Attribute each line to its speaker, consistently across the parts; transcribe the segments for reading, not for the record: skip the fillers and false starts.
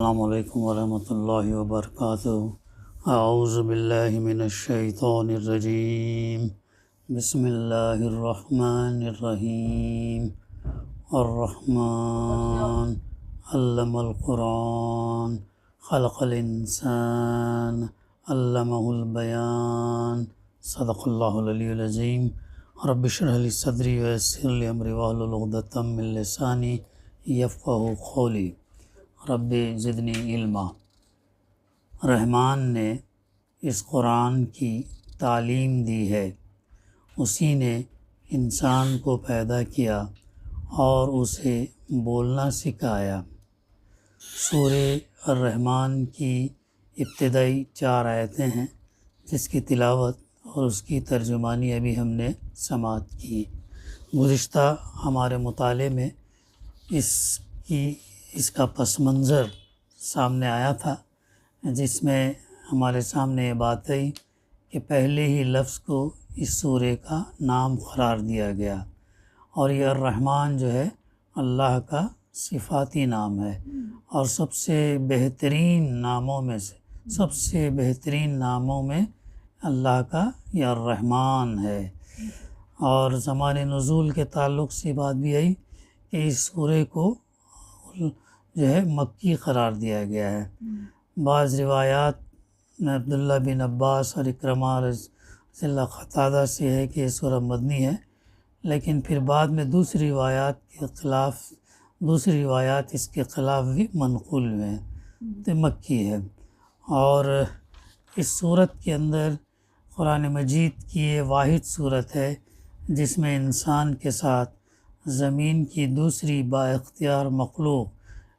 Speaker 1: السلام علیکم ورحمۃ اللہ وبرکاتہ۔ اعوذ باللہ من الشیطان الرجیم، بسم اللہ الرحمن الرحیم۔ الرحمن علم القرآن، خلق الانسان، علمہ البیان۔ صدق اللہ العلی العظیم۔ رب اشرح لی صدری ویسر لی امری واحلل عقدۃ من لسانی یفقہوا قولی۔ رب زدنی علما۔ رحمان نے اس قرآن کی تعلیم دی ہے، اسی نے انسان کو پیدا کیا اور اسے بولنا سکھایا۔ سورہ الرحمن کی ابتدائی 4 آیتیں ہیں، جس کی تلاوت اور اس کی ترجمانی ابھی ہم نے سماعت کی۔ گزشتہ ہمارے مطالعے میں اس کا پس منظر سامنے آیا تھا، جس میں ہمارے سامنے یہ بات آئی کہ پہلے ہی لفظ کو اس سورہ کا نام قرار دیا گیا، اور یہ الرحمن جو ہے اللہ کا صفاتی نام ہے، اور سب سے بہترین ناموں میں اللہ کا یہ الرحمن ہے۔ اور زمان نزول کے تعلق سے بات بھی آئی کہ اس سورہ کو جو ہے مکی قرار دیا گیا ہے۔ بعض روایات میں عبداللہ بن عباس اور اکرمہ رضی اللہ قتادہ سے ہے کہ یہ سورہ مدنی ہے، لیکن پھر بعد میں دوسری روایات اس کے خلاف بھی منقول ہوئے ہیں، تو مکی ہے۔ اور اس صورت کے اندر قرآن مجید کی یہ واحد صورت ہے جس میں انسان کے ساتھ زمین کی دوسری با اختیار مخلوق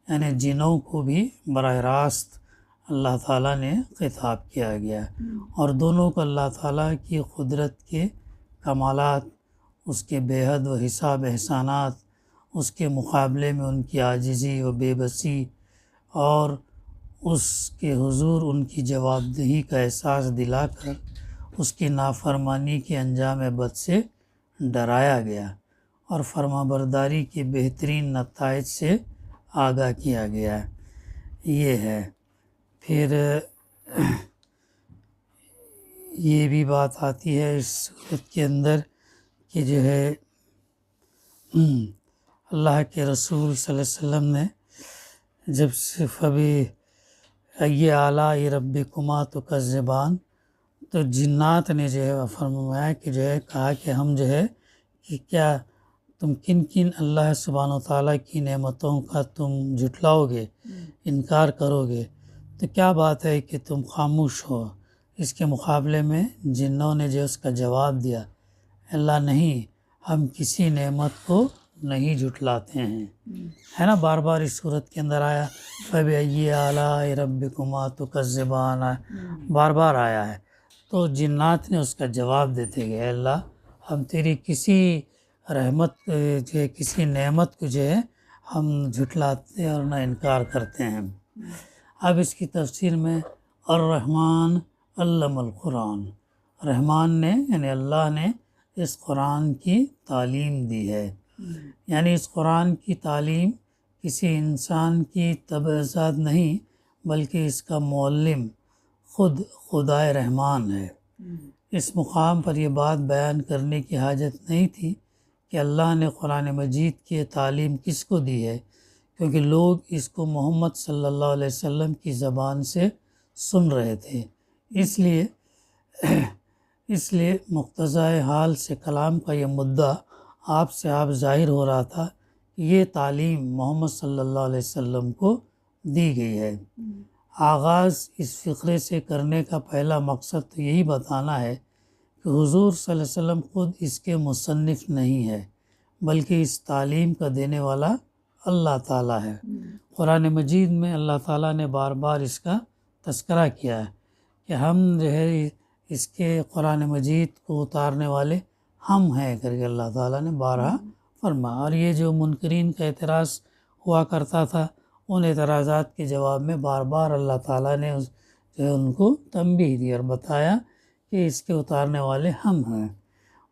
Speaker 1: یعنی جنوں کو بھی براہ راست اللہ تعالیٰ نے خطاب کیا گیا، اور دونوں کو اللہ تعالیٰ کی قدرت کے کمالات، اس کے بے حد و حساب احسانات، اس کے مقابلے میں ان کی عاجزی و بے بسی، اور اس کے حضور ان کی جواب دہی کا احساس دلا کر اس کی نافرمانی کے انجام بد سے ڈرایا گیا، اور فرما برداری کے بہترین نتائج سے آگاہ کیا گیا۔ یہ ہے۔ پھر یہ بھی بات آتی ہے اس صورت کے اندر کہ جو ہے اللہ کے رسول صلی اللہ علیہ وسلم نے جب ای آلاء ربکما تکذبان، تو جنات نے جو ہے فرمایا کہ جو ہے کہا کہ ہم جو ہے کہ کیا تم کن اللہ سبحانہ وتعالیٰ کی نعمتوں کا تم جھٹلاؤ گے، انکار کرو گے، تو کیا بات ہے کہ تم خاموش ہو۔ اس کے مقابلے میں جنوں نے جو اس کا جواب دیا، اللہ نہیں، ہم کسی نعمت کو نہیں جھٹلاتے ہیں، ہے نا۔ بار بار اس صورت کے اندر آیا فَبِأَيِّ آلَاءِ رَبِّكُمَا تُكَذِّبَانِ، بار بار آیا ہے۔ تو جنات نے اس کا جواب دیتے گئے، اللہ ہم تیری کسی رحمت جو ہے کسی نعمت کو جو ہے ہم جھٹلاتے اور نہ انکار کرتے ہیں۔ اب اس کی تفسیر میں الرحمن علم القرآن، رحمان نے یعنی اللہ نے اس قرآن کی تعلیم دی ہے، یعنی اس قرآن کی تعلیم کسی انسان کی طبع ذات نہیں، بلکہ اس کا معلم خود خدائے رحمان ہے۔ اس مقام پر یہ بات بیان کرنے کی حاجت نہیں تھی کہ اللہ نے قرآن مجید کی تعلیم کس کو دی ہے، کیونکہ لوگ اس کو محمد صلی اللہ علیہ وسلم کی زبان سے سن رہے تھے، اس لیے مقتضائے حال سے کلام کا یہ مدعا آپ سے آپ ظاہر ہو رہا تھا کہ یہ تعلیم محمد صلی اللہ علیہ وسلم کو دی گئی ہے۔ آغاز اس فقرے سے کرنے کا پہلا مقصد تو یہی بتانا ہے کہ حضور صلی اللہ علیہ وسلم خود اس کے مصنف نہیں ہے، بلکہ اس تعلیم کا دینے والا اللہ تعالیٰ ہے۔ قرآن مجید میں اللہ تعالیٰ نے بار بار اس کا تذکرہ کیا ہے کہ ہم جو ہے اس کے قرآن مجید کو اتارنے والے ہم ہیں کر کے اللہ تعالیٰ نے بارہا فرمایا، اور یہ جو منکرین کا اعتراض ہوا کرتا تھا، ان اعتراضات کے جواب میں بار بار اللہ تعالیٰ نے جو ہے ان کو تنبیہ دی اور بتایا کہ اس کے اتارنے والے ہم ہیں۔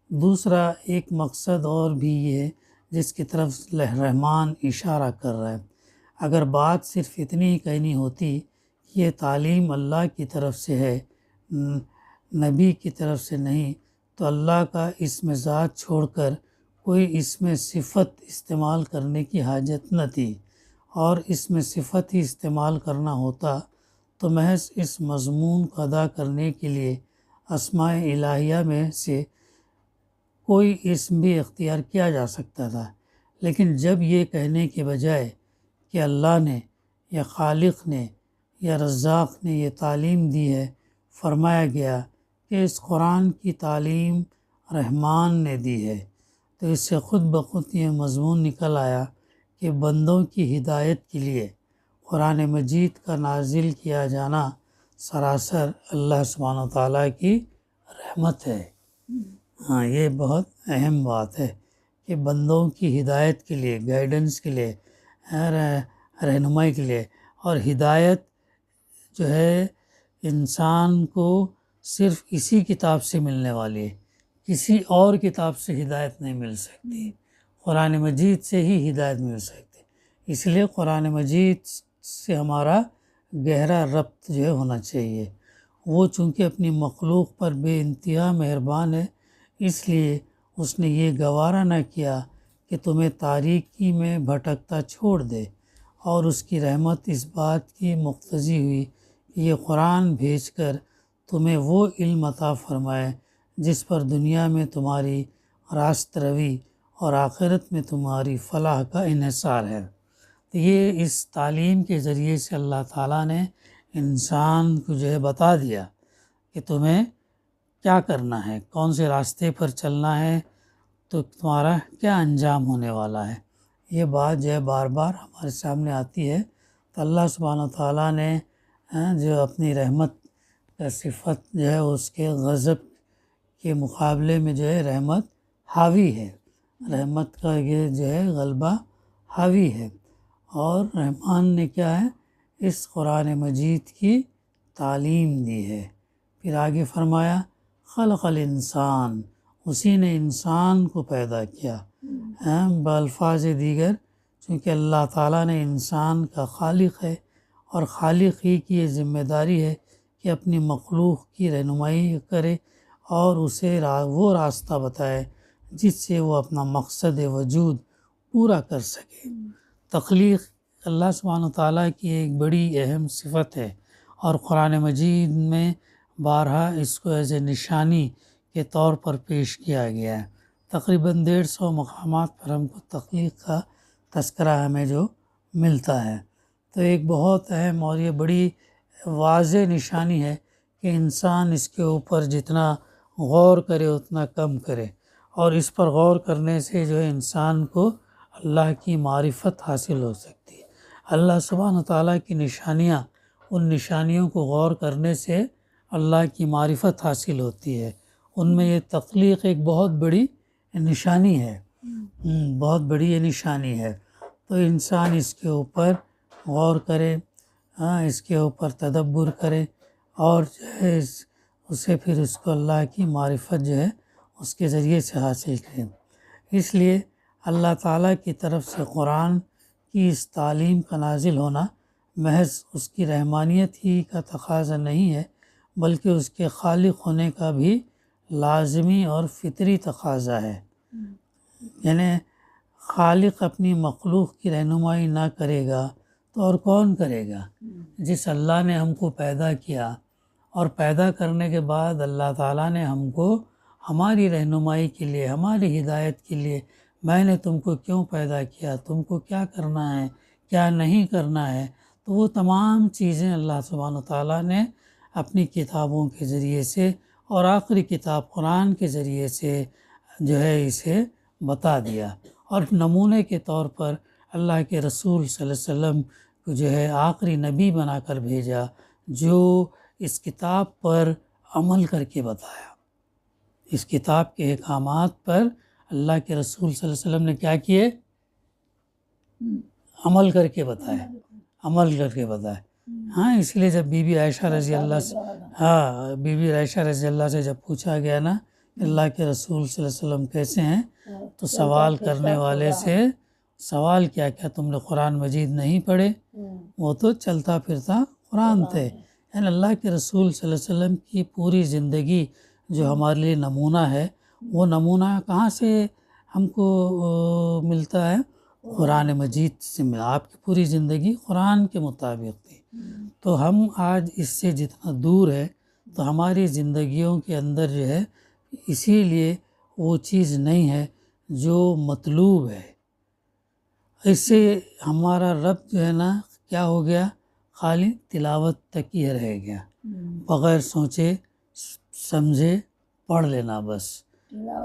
Speaker 1: دوسرا ایک مقصد اور بھی یہ ہے جس کی طرف رحمان اشارہ کر رہا ہے۔ اگر بات صرف اتنی ہی کہنی ہوتی کہ یہ تعلیم اللہ کی طرف سے ہے، نبی کی طرف سے نہیں، تو اللہ کا اسم ذات چھوڑ کر کوئی اسم صفت استعمال کرنے کی حاجت نہ تھی، اور اسم صفت ہی استعمال کرنا ہوتا تو محض اس مضمون کو ادا کرنے کے لیے اسماء الہیہ میں سے کوئی اسم بھی اختیار کیا جا سکتا تھا۔ لیکن جب یہ کہنے کے بجائے کہ اللہ نے یا خالق نے یا رزاق نے یہ تعلیم دی ہے، فرمایا گیا کہ اس قرآن کی تعلیم رحمان نے دی ہے، تو اس سے خود بخود یہ مضمون نکل آیا کہ بندوں کی ہدایت کے لیے قرآن مجید کا نازل کیا جانا سراسر اللہ سبحانہ وتعالیٰ کی رحمت ہے۔ ہاں، یہ بہت اہم بات ہے کہ بندوں کی ہدایت کے لیے، گائیڈنس کے لیے، رہنمائی کے لیے، اور ہدایت جو ہے انسان کو صرف اسی کتاب سے ملنے والی ہے، کسی اور کتاب سے ہدایت نہیں مل سکتی، قرآن مجید سے ہی ہدایت مل سکتی۔ اس لیے قرآن مجید سے ہمارا گہرا ربط جو ہے ہونا چاہیے۔ وہ چونکہ اپنی مخلوق پر بے انتہا مہربان ہے، اس لیے اس نے یہ گوارا نہ کیا کہ تمہیں تاریکی میں بھٹکتا چھوڑ دے، اور اس کی رحمت اس بات کی مقتضی ہوئی کہ یہ قرآن بھیج کر تمہیں وہ علم عطا فرمائے جس پر دنیا میں تمہاری راست روی اور آخرت میں تمہاری فلاح کا انحصار ہے۔ تو یہ اس تعلیم کے ذریعے سے اللہ تعالیٰ نے انسان کو جو ہے بتا دیا کہ تمہیں کیا کرنا ہے، کون سے راستے پر چلنا ہے، تو تمہارا کیا انجام ہونے والا ہے۔ یہ بات جو ہے بار بار ہمارے سامنے آتی ہے۔ تو اللہ سبحانہ وتعالیٰ نے جو اپنی رحمت کا صفت جو ہے اس کے غضب کے مقابلے میں جو ہے رحمت حاوی ہے، رحمت کا یہ جو ہے غلبہ حاوی ہے، اور رحمان نے کیا ہے، اس قرآن مجید کی تعلیم دی ہے۔ پھر آگے فرمایا خلق الانسان، اسی نے انسان کو پیدا کیا۔ بالفاظ دیگر چونکہ اللہ تعالیٰ نے انسان کا خالق ہے، اور خالق ہی کی یہ ذمہ داری ہے کہ اپنی مخلوق کی رہنمائی کرے اور اسے وہ راستہ بتائے جس سے وہ اپنا مقصد وجود پورا کر سکے۔ تخلیق اللہ سبحانہ تعالیٰ کی ایک بڑی اہم صفت ہے، اور قرآن مجید میں بارہا اس کو ایز اے نشانی کے طور پر پیش کیا گیا ہے۔ تقریباً 150 مقامات پر ہم کو تخلیق کا تذکرہ ہمیں جو ملتا ہے۔ تو ایک بہت اہم اور یہ بڑی واضح نشانی ہے کہ انسان اس کے اوپر جتنا غور کرے اتنا کم کرے، اور اس پر غور کرنے سے جو ہے انسان کو اللہ کی معرفت حاصل ہو سکتی ہے۔ اللہ سبحانہ تعالیٰ کی نشانیاں، ان نشانیوں کو غور کرنے سے اللہ کی معرفت حاصل ہوتی ہے۔ ان میں یہ تخلیق ایک بہت بڑی نشانی ہے، بہت بڑی یہ نشانی ہے۔ تو انسان اس کے اوپر غور کرے، اس کے اوپر تدبر کرے، اور جو ہے اسے پھر اس کو اللہ کی معرفت جو ہے اس کے ذریعے سے حاصل کرے۔ اس لیے اللہ تعالیٰ کی طرف سے قرآن کی اس تعلیم کا نازل ہونا محض اس کی رحمانیت ہی کا تقاضا نہیں ہے، بلکہ اس کے خالق ہونے کا بھی لازمی اور فطری تقاضا ہے۔ یعنی خالق اپنی مخلوق کی رہنمائی نہ کرے گا تو اور کون کرے گا؟ جس اللہ نے ہم کو پیدا کیا، اور پیدا کرنے کے بعد اللہ تعالیٰ نے ہم کو ہماری رہنمائی کے لیے، ہماری ہدایت کے لیے، میں نے تم کو کیوں پیدا کیا، تم کو کیا کرنا ہے، کیا نہیں کرنا ہے، تو وہ تمام چیزیں اللہ سبحانہ تعالیٰ نے اپنی کتابوں کے ذریعے سے اور آخری کتاب قرآن کے ذریعے سے جو ہے اسے بتا دیا، اور نمونے کے طور پر اللہ کے رسول صلی اللہ علیہ وسلم کو جو ہے آخری نبی بنا کر بھیجا، جو اس کتاب پر عمل کر کے بتایا۔ اس کتاب کے احکامات پر اللہ کے رسول صلی اللہ علیہ وسلم نے کیا کیے؟ عمل کر کے بتایا، عمل کر کے بتایا۔ ہاں، اس لیے جب بی بی عائشہ رضی اللہ سے بی بی عائشہ رضی اللہ سے جب پوچھا گیا نا کہ اللہ کے رسول صلی اللہ علیہ وسلم کیسے ہیں، تو سوال کرنے والے سے سوال کیا تم نے قرآن مجید نہیں پڑھے؟ وہ تو چلتا پھرتا قرآن تھے. یعنی اللہ کے رسول صلی اللہ علیہ وسلم کی پوری زندگی جو ہمارے لیے نمونہ ہے، وہ نمونہ کہاں سے ہم کو ملتا ہے؟ قرآن مجید سے ملا. آپ کی پوری زندگی قرآن کے مطابق تھی. تو ہم آج اس سے جتنا دور ہے تو ہماری زندگیوں کے اندر جو ہے اسی لیے وہ چیز نہیں ہے جو مطلوب ہے. اس سے ہمارا رب جو ہے نا کیا ہو گیا؟ خالی تلاوت تک ہی رہ گیا، بغیر سوچے سمجھے پڑھ لینا بس.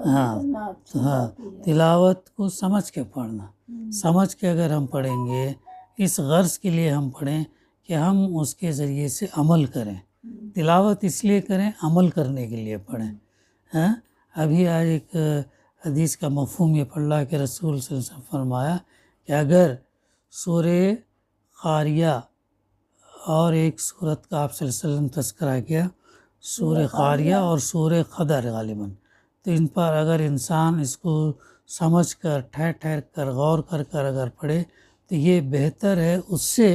Speaker 1: ہاں تلاوت کو سمجھ کے پڑھنا. سمجھ کے اگر ہم پڑھیں گے، اس غرض کے لیے ہم پڑھیں کہ ہم اس کے ذریعے سے عمل کریں. تلاوت اس لیے کریں، عمل کرنے کے لیے پڑھیں. ابھی آج ایک حدیث کا مفہوم یہ پڑھ اللہ کے رسول صلی اللہ علیہ وسلم فرمایا کہ اگر سورہ قاریہ اور ایک سورت کا آپ صلی اللہ علیہ وسلم تذکرہ کیا، سورہ قاریہ اور سورہ قدر غالباً، تو ان پر اگر انسان اس کو سمجھ کر ٹھہر کر غور کر اگر پڑھے تو یہ بہتر ہے اس سے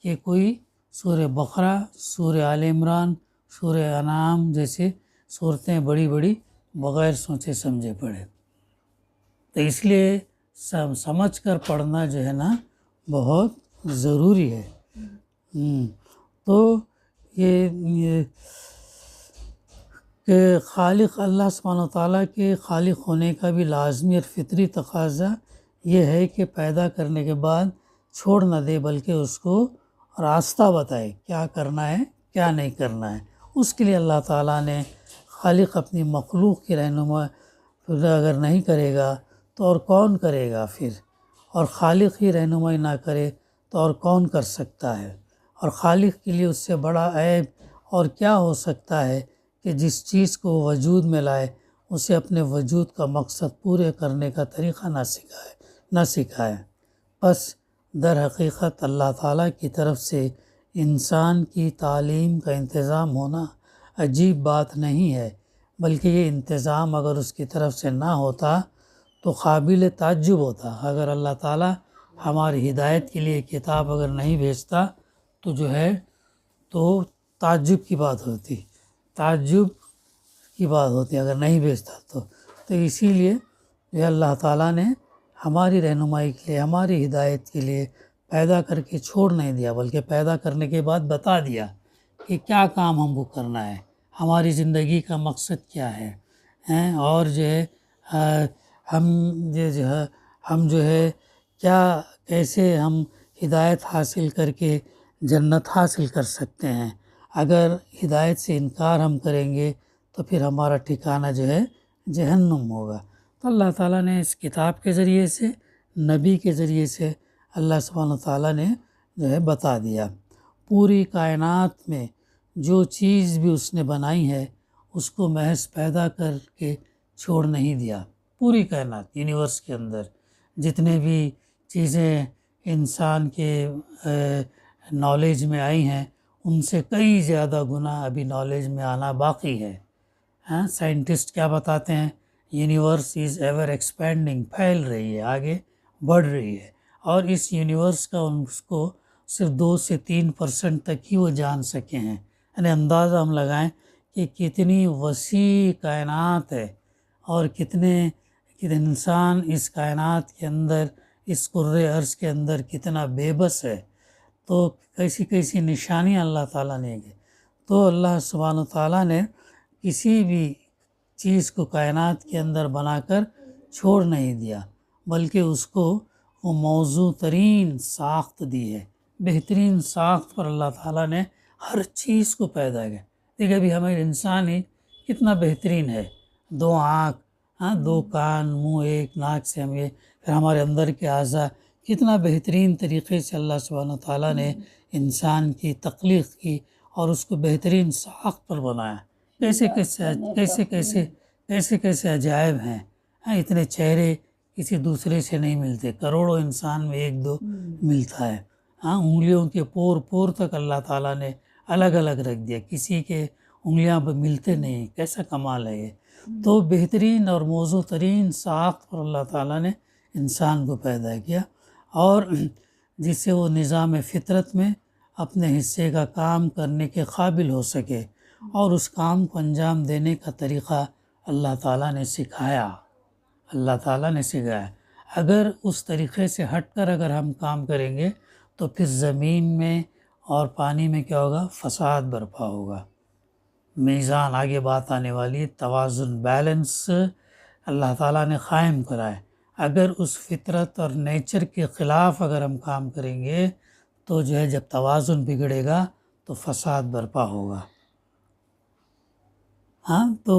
Speaker 1: کہ کوئی سورہ بقرہ، سورہ آل عمران، سورہ انعام جیسے صورتیں بڑی بغیر سوچے سمجھے پڑھے. تو اس لیے سمجھ کر پڑھنا جو ہے نا بہت ضروری ہے. تو یہ کہ خالق اللہ سبحانہ وتعالیٰ کے خالق ہونے کا بھی لازمی اور فطری تقاضا یہ ہے کہ پیدا کرنے کے بعد چھوڑ نہ دے، بلکہ اس کو راستہ بتائے کیا کرنا ہے کیا نہیں کرنا ہے. اس کے لیے اللہ تعالیٰ نے خالق اپنی مخلوق کی رہنمائی اگر نہیں کرے گا تو اور کون کرے گا پھر؟ اور خالق ہی رہنمائی نہ کرے تو اور کون کر سکتا ہے؟ اور خالق کے لیے اس سے بڑا عیب اور کیا ہو سکتا ہے کہ جس چیز کو وجود میں لائے اسے اپنے وجود کا مقصد پورے کرنے کا طریقہ نہ سکھائے. بس در حقیقت اللہ تعالیٰ کی طرف سے انسان کی تعلیم کا انتظام ہونا عجیب بات نہیں ہے، بلکہ یہ انتظام اگر اس کی طرف سے نہ ہوتا تو قابل تعجب ہوتا. اگر اللہ تعالیٰ ہماری ہدایت کے لیے کتاب اگر نہیں بھیجتا تو جو ہے تو تعجب کی بات ہوتی اگر نہیں بھیجتا تو اسی لیے یہ اللہ تعالیٰ نے ہماری رہنمائی کے لیے، ہماری ہدایت کے لیے پیدا کر کے چھوڑ نہیں دیا، بلکہ پیدا کرنے کے بعد بتا دیا کہ کیا کام ہم کو کرنا ہے، ہماری زندگی کا مقصد کیا ہے. اور جو ہے ہم جو ہے کیسے ہم ہدایت حاصل کر کے جنت حاصل کر سکتے ہیں. اگر ہدایت سے انکار ہم کریں گے تو پھر ہمارا ٹھکانہ جو ہے جہنم ہوگا. تو اللہ تعالیٰ نے اس کتاب کے ذریعے سے، نبی کے ذریعے سے اللہ سبحانہ وتعالیٰ نے جو ہے بتا دیا. پوری کائنات میں جو چیز بھی اس نے بنائی ہے اس کو محض پیدا کر کے چھوڑ نہیں دیا. پوری کائنات یونیورس کے اندر جتنے بھی چیزیں انسان کے نالج میں آئی ہیں ان سے کئی زیادہ گنا ابھی نالج میں آنا باقی ہے. سائنٹسٹ کیا بتاتے ہیں؟ یونیورس از ایور ایکسپینڈنگ، پھیل رہی ہے، آگے بڑھ رہی ہے. اور اس یونیورس کا اس کو صرف 2 سے 3% تک ہی وہ جان سکے ہیں. یعنی اندازہ ہم لگائیں کہ کتنی وسیع کائنات ہے اور کتنے انسان اس کائنات کے اندر، اس کرۂ ارض کے اندر کتنا بے بس ہے. تو کیسی نشانیاں اللہ تعالیٰ نے دی. تو اللہ سبحانہ وتعالیٰ نے کسی بھی چیز کو کائنات کے اندر بنا کر چھوڑ نہیں دیا، بلکہ اس کو وہ موزوں ترین ساخت دی ہے. بہترین ساخت پر اللہ تعالیٰ نے ہر چیز کو پیدا کیا. دیکھیں ابھی ہمارے انسان ہی کتنا بہترین ہے، 2 آنکھ، 2 کان، منہ، 1 ناک سے ہم یہ، پھر ہمارے اندر کے اعضاء کتنا بہترین طریقے سے اللہ سبحانہ وتعالیٰ نے انسان کی تخلیق کی اور اس کو بہترین ساخت پر بنایا. کیسے عجائب ہیں. اتنے چہرے کسی دوسرے سے نہیں ملتے، کروڑوں انسان میں 1-2 ملتا ہے. انگلیوں کے پور تک اللہ تعالیٰ نے الگ الگ رکھ دیا، کسی کے انگلیاں ملتے نہیں. کیسا کمال ہے یہ. تو بہترین اور موزوں ترین ساخت پر اللہ تعالیٰ نے انسان کو پیدا کیا، اور جس سے وہ نظام فطرت میں اپنے حصے کا کام کرنے کے قابل ہو سکے، اور اس کام کو انجام دینے کا طریقہ اللہ تعالیٰ نے سکھایا، اللہ تعالیٰ نے سکھایا۔ اگر اس طریقے سے ہٹ کر اگر ہم کام کریں گے تو پھر زمین میں اور پانی میں کیا ہوگا؟ فساد برپا ہوگا۔ میزان، آگے بات آنے والی، توازن، بیلنس اللہ تعالیٰ نے قائم کرا ہے۔ اگر اس فطرت اور نیچر کے خلاف اگر ہم کام کریں گے تو جو ہے جب توازن بگڑے گا تو فساد برپا ہوگا۔ ہاں، تو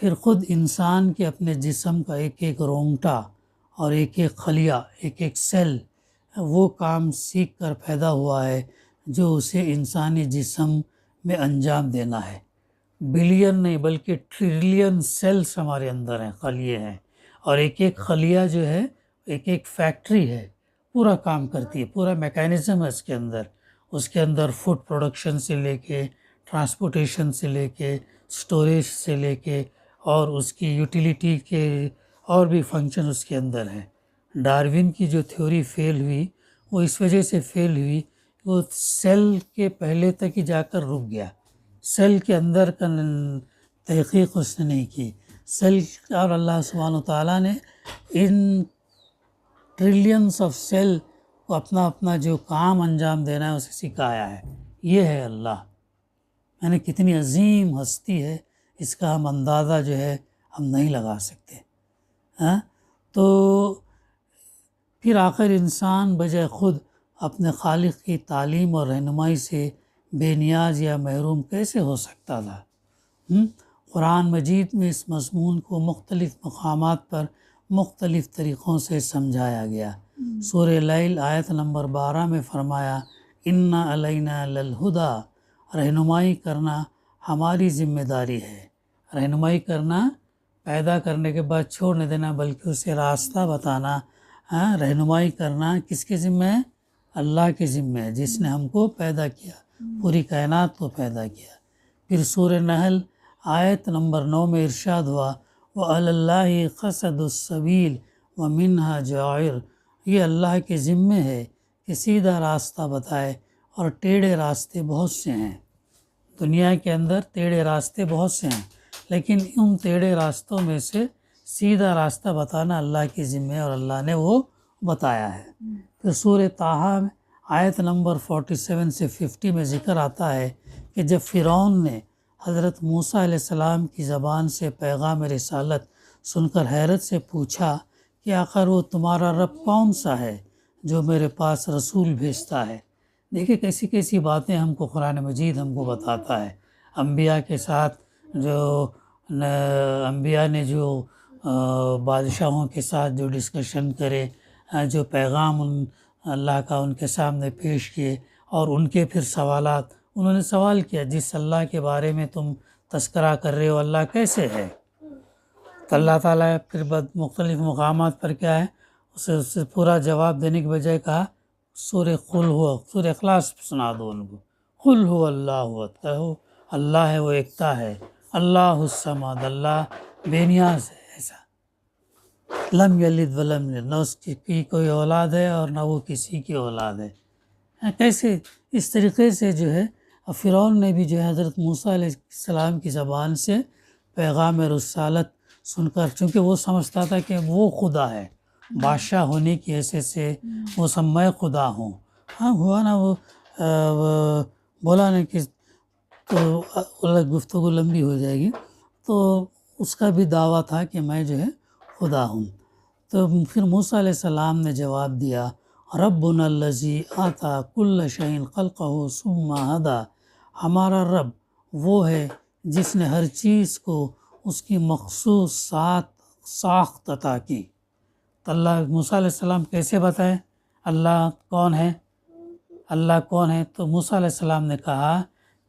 Speaker 1: پھر خود انسان کے اپنے جسم کا ایک ایک رونگٹا اور ایک ایک خلیہ، ایک ایک سیل وہ کام سیکھ کر پیدا ہوا ہے جو اسے انسانی جسم میں انجام دینا ہے۔ بلین نہیں بلکہ ٹریلین سیلز ہمارے اندر ہیں، خلیے ہیں، اور ایک ایک خلیہ جو ہے ایک ایک فیکٹری ہے، پورا کام کرتی ہے، پورا میکینزم ہے اس کے اندر فوڈ پروڈکشن سے لے کے ٹرانسپورٹیشن سے لے کے سٹوریج سے لے کے اور اس کی یوٹیلیٹی کے اور بھی فنکشن اس کے اندر ہیں۔ ڈارون کی جو تھیوری فیل ہوئی وہ اس وجہ سے فیل ہوئی، وہ سیل کے پہلے تک ہی جا کر رک گیا، سیل کے اندر کا تحقیق اس نے نہیں کی۔ سیل اور اللہ سبحانہ وتعالیٰ نے ان ٹریلینس آف سیل کو اپنا اپنا جو کام انجام دینا ہے اسے سکھایا ہے۔ یہ ہے اللہ، یعنی کتنی عظیم ہستی ہے، اس کا ہم اندازہ جو ہے ہم نہیں لگا سکتے۔ ہاں، تو پھر آخر انسان بجائے خود اپنے خالق کی تعلیم اور رہنمائی سے بے نیاز یا محروم کیسے ہو سکتا تھا؟ قرآن مجید میں اس مضمون کو مختلف مقامات پر مختلف طریقوں سے سمجھایا گیا۔ سورہ لیل آیت نمبر 12 میں فرمایا، اِنَّ عَلَيْنَا لَلْهُدَىٰ، رہنمائی کرنا ہماری ذمہ داری ہے۔ رہنمائی کرنا، پیدا کرنے کے بعد چھوڑ نہیں دینا بلکہ اسے راستہ بتانا۔ رہنمائی کرنا کس کے ذمہ ہے؟ اللہ کے ذمہ ہے، جس نے ہم کو پیدا کیا، پوری کائنات کو پیدا کیا۔ پھر سورہ نحل آیت نمبر 9 میں ارشاد ہوا، وَعَلَى اللَّهِ قَصَدُ السَّبِيلِ وَمِنْهَا جَائِرٌ، یہ اللہ کے ذمہ ہے کہ سیدھا راستہ بتائے، اور ٹیڑھے راستے بہت سے ہیں۔ دنیا کے اندر ٹیڑھے راستے بہت سے ہیں، لیکن ان ٹیڑھے راستوں میں سے سیدھا راستہ بتانا اللہ کے ذمہ ہے، اور اللہ نے وہ بتایا ہے۔ پھر سورہ طٰہٰ میں آیت نمبر 47 سے 50 میں ذکر آتا ہے کہ جب فرعون نے حضرت موسیٰ علیہ السلام کی زبان سے پیغام رسالت سن کر حیرت سے پوچھا کہ آخر وہ تمہارا رب کون سا ہے جو میرے پاس رسول بھیجتا ہے؟ دیکھیں کیسی کیسی باتیں ہم کو قرآن مجید ہم کو بتاتا ہے۔ انبیاء کے ساتھ جو انبیاء نے جو بادشاہوں کے ساتھ جو ڈسکشن کرے، جو پیغام اللہ کا ان کے سامنے پیش کیے، اور ان کے پھر سوالات، انہوں نے سوال کیا جس اللہ کے بارے میں تم تذکرہ کر رہے ہو اللہ کیسے ہے؟ تو اللہ تعالیٰ پھر مختلف مقامات پر کیا ہے اسے پورا جواب دینے کے بجائے کہا سورہ اخلاص سنا دو ان کو، قل هو اللہ، کہو اللہ ہے، وہ ایکتا ہے، اللہ الصمد، اللہ بے نیاز ہے، ایسا لم یلد ولم یولد، نہ اس کی کوئی اولاد ہے اور نہ وہ کسی کی اولاد ہے۔ کیسے اس طریقے سے جو ہے فرعون نے بھی جو ہے حضرت موسیٰ علیہ السلام کی زبان سے پیغام رسالت سن کر، چونکہ وہ سمجھتا تھا کہ وہ خدا ہے، بادشاہ ہونے کی حیثیت سے وہ سب میں خدا ہوں۔ ہاں ہوا نا، وہ بولا نا کہ تو گفتگو لمبی ہو جائے گی، تو اس کا بھی دعویٰ تھا کہ میں جو ہے خدا ہوں۔ تو پھر موسیٰ علیہ السلام نے جواب دیا، ربنا الذی آتی کل شیء خلقہ ثم ہدی، ہمارا رب وہ ہے جس نے ہر چیز کو اس کی مخصوص ساخت عطا کی۔ تو اللہ موسیٰ علیہ السلام کیسے بتائے اللہ کون ہے؟ اللہ کون ہے؟ تو موسیٰ علیہ السلام نے کہا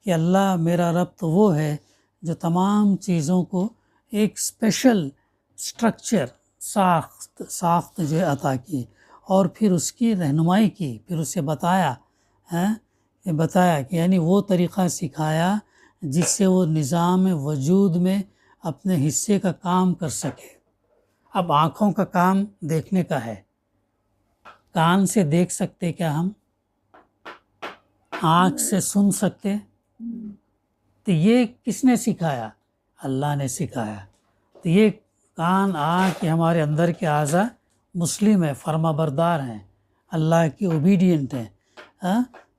Speaker 1: کہ اللہ میرا رب تو وہ ہے جو تمام چیزوں کو ایک اسپیشل اسٹرکچر، ساخت جو ہے عطا کی، اور پھر اس کی رہنمائی کی، پھر اسے بتایا کہ یعنی وہ طریقہ سکھایا جس سے وہ نظام وجود میں اپنے حصے کا کام کر سکے۔ اب آنکھوں کا کام دیکھنے کا ہے، کان سے دیکھ سکتے کیا ہم؟ آنکھ سے سن سکتے؟ تو یہ کس نے سکھایا؟ اللہ نے سکھایا۔ تو یہ کان آنکھ کے ہمارے اندر کے اعضاء مسلم ہے، فرما بردار ہیں، اللہ کی اوبیڈینٹ ہیں۔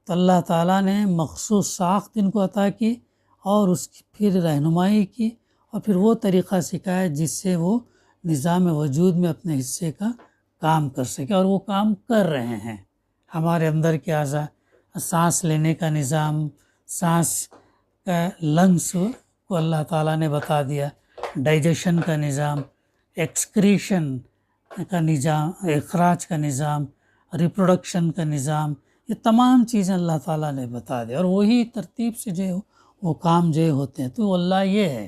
Speaker 1: تو اللہ تعالیٰ نے مخصوص ساخت ان کو عطا کی اور اس کی پھر رہنمائی کی اور پھر وہ طریقہ سکھایا جس سے وہ نظام وجود میں اپنے حصے کا کام کر سکے، اور وہ کام کر رہے ہیں۔ ہمارے اندر کے اعضاء، سانس لینے کا نظام، سانس کا لنگس کو اللہ تعالیٰ نے بتا دیا، ڈائجیشن کا نظام، ایکسکریشن کا نظام، اخراج کا نظام، ریپروڈکشن کا نظام، یہ تمام چیزیں اللہ تعالیٰ نے بتا دیا، اور وہی ترتیب سے جو وہ کام جو ہوتے ہیں۔ تو اللہ یہ ہے،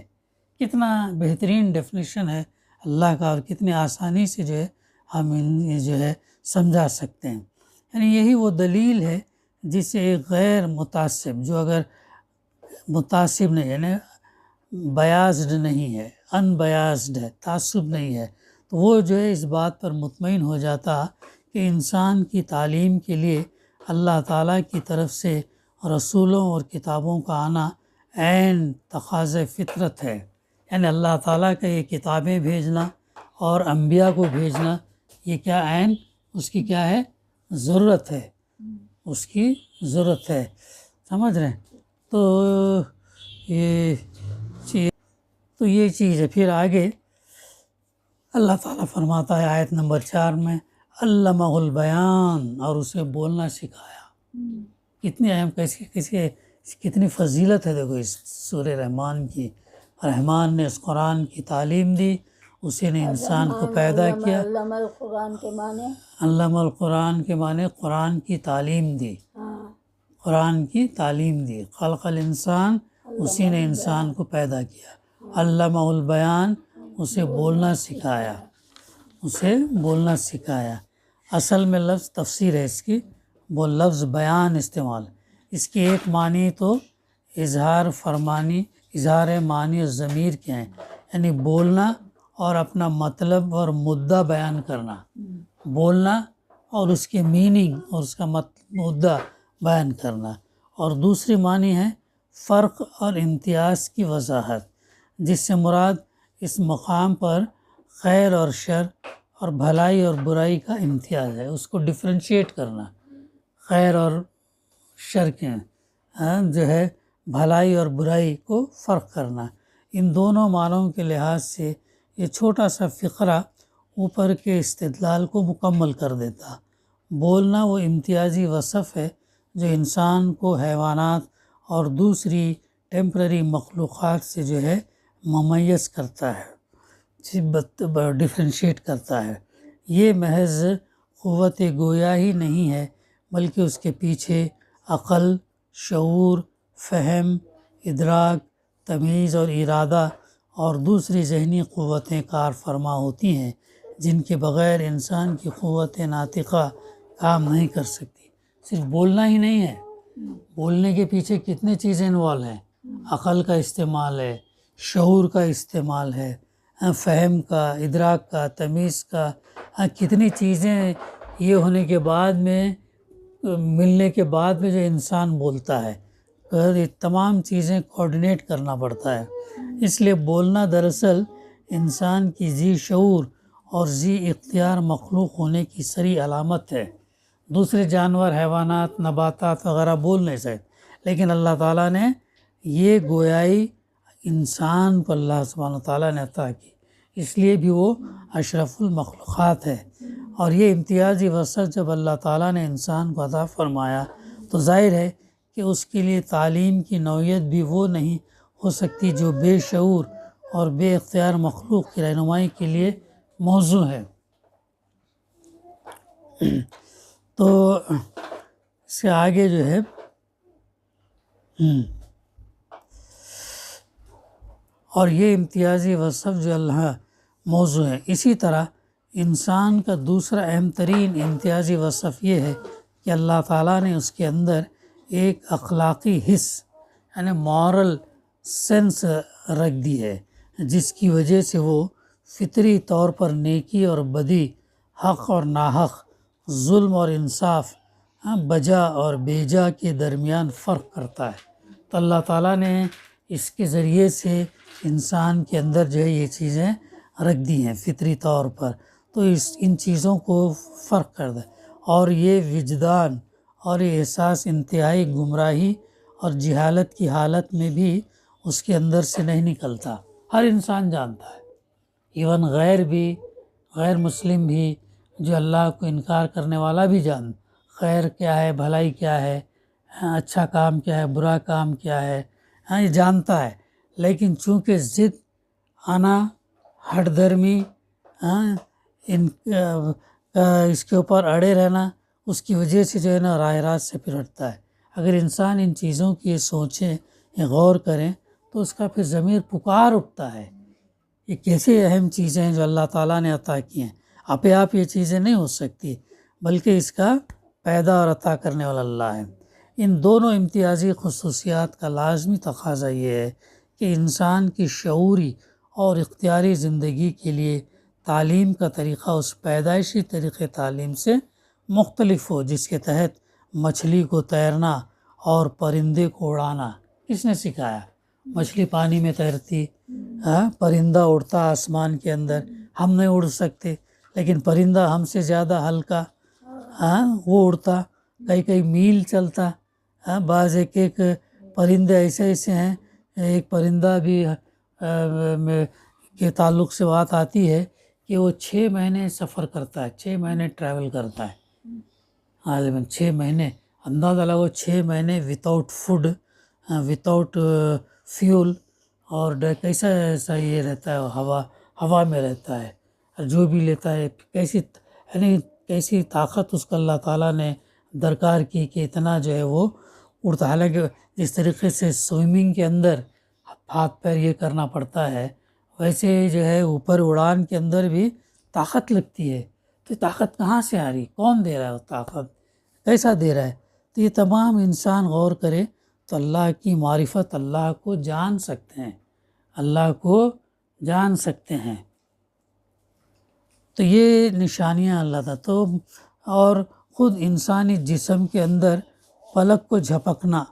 Speaker 1: کتنا بہترین ڈیفینیشن ہے اللہ کا، اور کتنی آسانی سے جو ہے ہم جو ہے سمجھا سکتے ہیں۔ یعنی یہی وہ دلیل ہے جس سے ایک غیر متعصب، جو اگر متعصب نہیں، یعنی بیاسڈ نہیں ہے، ان بیاسڈ ہے، تعصب نہیں ہے، تو وہ جو ہے اس بات پر مطمئن ہو جاتا کہ انسان کی تعلیم کے لیے اللہ تعالیٰ کی طرف سے رسولوں اور کتابوں کا آنا عین تقاضۂ فطرت ہے۔ یعنی اللہ تعالیٰ کا یہ کتابیں بھیجنا اور انبیاء کو بھیجنا، یہ کیا عین اس کی کیا ہے؟ ضرورت ہے، اس کی ضرورت ہے، سمجھ رہے ہیں؟ تو یہ چیز ہے۔ پھر آگے اللہ تعالیٰ فرماتا ہے آیت نمبر 4 میں، علمہ البیان، اور اسے بولنا سکھایا۔ کتنی اہم، کتنی فضیلت ہے دیکھو اس سورہ رحمان کی۔ رحمان نے اس قرآن کی تعلیم دی، اسی نے انسان کو پیدا کیا۔
Speaker 2: علم القرآن کے معنی،
Speaker 1: علم القرآن کے معنی قرآن کی تعلیم دی، قرآن کی تعلیم دی۔ خلق الانسان، اسی نے انسان کو پیدا کیا۔ علمہ البیان، اسے بولنا سکھایا، اسے بولنا سکھایا۔ اصل میں لفظ تفسیر ہے اس کی، وہ لفظ بیان استعمال۔ اس کی ایک معنی تو اظہار فرمانی، اظہار معنی اور ضمیر کے ہیں، یعنی بولنا اور اپنا مطلب اور مدعا بیان کرنا، بولنا اور اس کے میننگ اور اس کا مدعا بیان کرنا۔ اور دوسری معنی ہے فرق اور امتیاز کی وضاحت، جس سے مراد اس مقام پر خیر اور شر اور بھلائی اور برائی کا امتیاز ہے، اس کو ڈفرینشیٹ کرنا، خیر اور شر کے جو ہے بھلائی اور برائی کو فرق کرنا۔ ان دونوں معنوں کے لحاظ سے یہ چھوٹا سا فقرہ اوپر کے استدلال کو مکمل کر دیتا۔ بولنا وہ امتیازی وصف ہے جو انسان کو حیوانات اور دوسری ٹیمپرری مخلوقات سے جو ہے ممیز کرتا ہے، ڈفرینشیٹ کرتا ہے۔ یہ محض قوت گویا ہی نہیں ہے، بلکہ اس کے پیچھے عقل، شعور، فہم، ادراک، تمیز اور ارادہ اور دوسری ذہنی قوتیں کار فرما ہوتی ہیں، جن کے بغیر انسان کی قوت ناطقہ کام نہیں کر سکتی۔ صرف بولنا ہی نہیں ہے، بولنے کے پیچھے کتنی چیزیں انوالو ہیں۔ عقل کا استعمال ہے، شعور کا استعمال ہے، فہم کا، ادراک کا، تمیز کا، کتنی چیزیں یہ ہونے کے بعد میں، ملنے کے بعد میں جو انسان بولتا ہے، یہ تمام چیزیں کوآرڈینیٹ کرنا پڑتا ہے۔ اس لیے بولنا دراصل انسان کی ذی شعور اور ذی اختیار مخلوق ہونے کی صریح علامت ہے۔ دوسرے جانور، حیوانات، نباتات وغیرہ بول نہیں سکتے، لیکن اللہ تعالیٰ نے یہ گویائی انسان کو اللہ سبحانہ وتعالیٰ نے عطا کی، اس لیے بھی وہ اشرف المخلوقات ہے۔ اور یہ امتیازی وصف جب اللہ تعالیٰ نے انسان کو عطا فرمایا تو ظاہر ہے کہ اس کے لیے تعلیم کی نوعیت بھی وہ نہیں ہو سکتی جو بے شعور اور بے اختیار مخلوق کی رہنمائی کے لیے موزوں ہے۔ تو اس سے آگے جو ہے اور یہ امتیازی وصف جو اللہ موضوع ہے۔ اسی طرح انسان کا دوسرا اہم ترین امتیازی وصف یہ ہے کہ اللہ تعالیٰ نے اس کے اندر ایک اخلاقی حس، یعنی مورل سینس رکھ دی ہے، جس کی وجہ سے وہ فطری طور پر نیکی اور بدی، حق اور ناحق، ظلم اور انصاف، بجا اور بیجا کے درمیان فرق کرتا ہے۔ تو اللہ تعالیٰ نے اس کے ذریعے سے انسان کے اندر جو ہے یہ چیزیں رکھ دی ہیں فطری طور پر، تو ان چیزوں کو فرق کر دے، اور یہ وجدان اور یہ احساس انتہائی گمراہی اور جہالت کی حالت میں بھی اس کے اندر سے نہیں نکلتا۔ ہر انسان جانتا ہے، ایون غیر مسلم بھی، جو اللہ کو انکار کرنے والا بھی خیر کیا ہے، بھلائی کیا ہے، اچھا کام کیا ہے، برا کام کیا ہے، یہ جانتا ہے، لیکن چونکہ ضد، انا، ہٹ درمی، اس کے اوپر اڑے رہنا، اس کی وجہ سے جو ہے نا راہ راست سے پھر ہٹتا ہے۔ اگر انسان ان چیزوں کی سوچیں، غور کریں، تو اس کا پھر ضمیر پکار اٹھتا ہے، یہ کیسے اہم چیزیں ہیں جو اللہ تعالیٰ نے عطا کی ہیں۔ آپ یہ چیزیں نہیں ہو سکتی، بلکہ اس کا پیدا اور عطا کرنے والا اللہ ہے۔ ان دونوں امتیازی خصوصیات کا لازمی تقاضا یہ ہے کہ انسان کی شعوری اور اختیاری زندگی کے لیے تعلیم کا طریقہ اس پیدائشی طریقے تعلیم سے مختلف ہو جس کے تحت مچھلی کو تیرنا اور پرندے کو اڑانا کس نے سکھایا؟ مچھلی پانی میں تیرتی، پرندہ اڑتا آسمان کے اندر، ہم نہیں اڑ سکتے، لیکن پرندہ ہم سے زیادہ ہلکا، وہ اڑتا کئی میل چلتا۔ بعض ایک پرندے ایسے ہیں، ایک پرندہ بھی کے تعلق سے بات آتی ہے کہ وہ 6 مہینے سفر کرتا ہے، 6 مہینے ٹریول کرتا ہے، غالباً 6 مہینے، اندازہ لگو 6 مہینے وداؤٹ فوڈ، وداؤٹ فیول، اور ایسا یہ رہتا ہے، ہوا میں رہتا ہے، جو بھی لیتا ہے کیسی طاقت اس کو اللہ تعالیٰ نے درکار کی کہ اتنا جو ہے وہ اڑتا۔ حالانکہ جس طریقے سے سوئمنگ کے اندر ہاتھ پیر یہ کرنا پڑتا ہے، ویسے جو ہے اوپر اڑان کے اندر بھی طاقت لگتی ہے، تو یہ طاقت کہاں سے آ رہی، کون دے رہا ہے وہ طاقت، کیسا دے رہا ہے؟ تو یہ تمام انسان غور کرے تو اللہ کی معرفت، اللہ کو جان سکتے ہیں، اللہ کو جان سکتے ہیں۔ تو یہ نشانیاں اللہ تعالیٰ تو، اور خود انسانی جسم کے اندر پلک کو جھپکنا،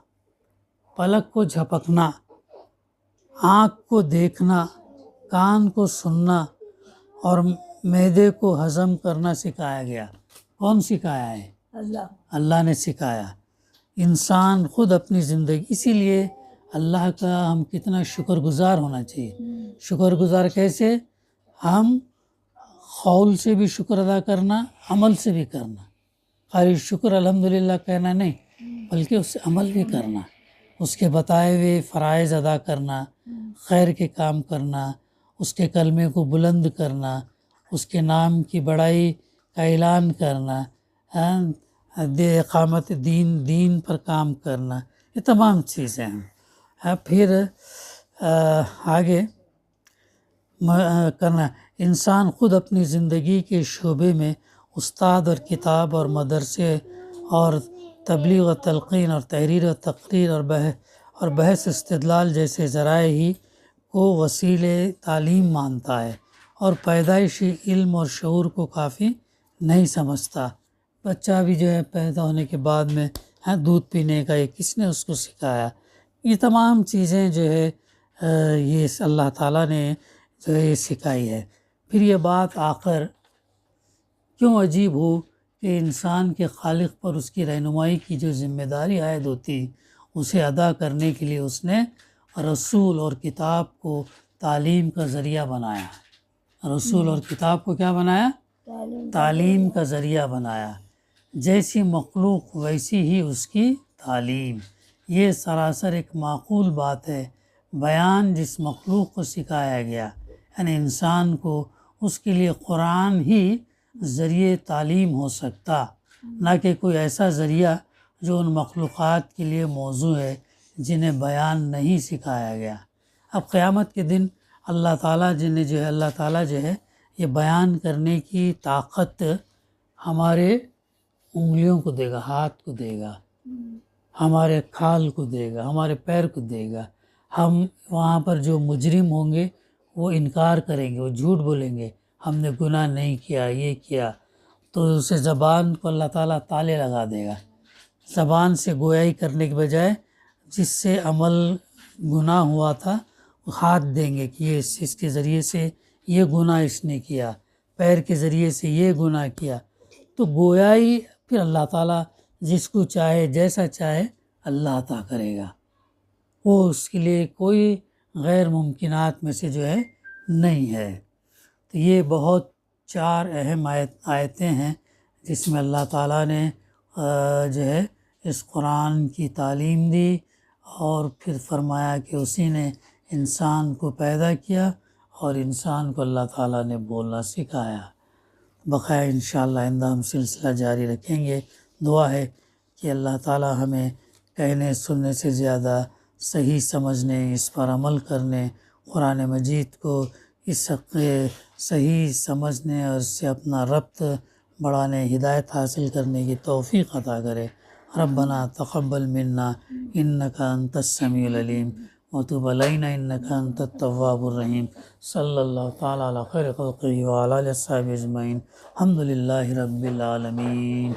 Speaker 1: آنکھ کو دیکھنا، کان کو سننا اور معدے کو ہضم کرنا سکھایا گیا۔ کون سکھایا ہے؟ اللہ نے سکھایا۔ انسان خود اپنی زندگی، اسی لیے اللہ کا ہم کتنا شکر گزار ہونا چاہیے۔ شکر گزار کیسے؟ ہم قول سے بھی شکر ادا کرنا، عمل سے بھی کرنا، خالی شکر الحمدللہ کہنا نہیں، بلکہ اس سے عمل بھی کرنا، اس کے بتائے ہوئے فرائض ادا کرنا، خیر کے کام کرنا، اس کے کلمے کو بلند کرنا، اس کے نام کی بڑائی کا اعلان کرنا، اقامت دین پر کام کرنا، یہ تمام چیزیں ہیں۔ پھر آگے کرنا، انسان خود اپنی زندگی کے شعبے میں استاد اور کتاب اور مدرسے اور تبلیغ و تلقین اور تحریر و تقریر اور بحث استدلال جیسے ذرائع ہی کو وسیلے تعلیم مانتا ہے، اور پیدائشی علم اور شعور کو کافی نہیں سمجھتا۔ بچہ بھی جو ہے پیدا ہونے کے بعد میں دودھ پینے کا، یہ کس نے اس کو سکھایا؟ یہ تمام چیزیں جو ہے یہ اللہ تعالیٰ نے جو ہے یہ سکھائی ہے۔ پھر یہ بات آخر کیوں عجیب ہو کہ انسان کے خالق پر اس کی رہنمائی کی جو ذمہ داری عائد ہوتی، اسے ادا کرنے کے لیے اس نے رسول اور کتاب کو تعلیم کا ذریعہ بنایا۔ رسول اور کتاب کو کیا بنایا؟ تعلیم کا ذریعہ بنایا۔ جیسی مخلوق ویسی ہی اس کی تعلیم، یہ سراسر ایک معقول بات ہے۔ بیان جس مخلوق کو سکھایا گیا، یعنی انسان کو، اس کے لیے قرآن ہی ذریعہ تعلیم ہو سکتا، نہ کہ کوئی ایسا ذریعہ جو ان مخلوقات کے لیے موزوں ہے جنہیں بیان نہیں سکھایا گیا۔ اب قیامت کے دن اللہ تعالیٰ جو ہے یہ بیان کرنے کی طاقت ہمارے انگلیوں کو دے گا، ہاتھ کو دے گا، ہمارے کھال کو دے گا، ہمارے پیر کو دے گا۔ ہم وہاں پر جو مجرم ہوں گے وہ انکار کریں گے، وہ جھوٹ بولیں گے، ہم نے گناہ نہیں کیا، یہ کیا، تو اسے زبان کو اللہ تعالیٰ تالے لگا دے گا۔ زبان سے گویائی کرنے کے بجائے جس سے عمل گناہ ہوا تھا ہاتھ دیں گے کہ یہ اس کے ذریعے سے یہ گناہ اس نے کیا، پیر کے ذریعے سے یہ گناہ کیا، تو گویائی پھر اللہ تعالیٰ جس کو چاہے جیسا چاہے اللہ عطا کرے گا، وہ اس کے لیے کوئی غیر ممکنات میں سے جو ہے نہیں ہے۔ تو یہ بہت 4 اہم آیتیں ہیں جس میں اللہ تعالیٰ نے جو ہے اس قرآن کی تعلیم دی، اور پھر فرمایا کہ اسی نے انسان کو پیدا کیا اور انسان کو اللہ تعالیٰ نے بولنا سکھایا۔ بقیہ انشاءاللہ آئندہ ہم سلسلہ جاری رکھیں گے۔ دعا ہے کہ اللہ تعالیٰ ہمیں کہنے سننے سے زیادہ صحیح سمجھنے، اس پر عمل کرنے، قرآن مجید کو اس صحیح سمجھنے اور اس سے اپنا ربط بڑھانے، ہدایت حاصل کرنے کی توفیق عطا کرے۔ ربنا تقبل منا انک انت السمیع العلیم وتب علینا انک انت التواب الرحیم۔ صلی اللہ تعالیٰ علی خیر خلقہ وعلی آلہ وصحبہ اجمعین۔ الحمد للہ رب العالمین۔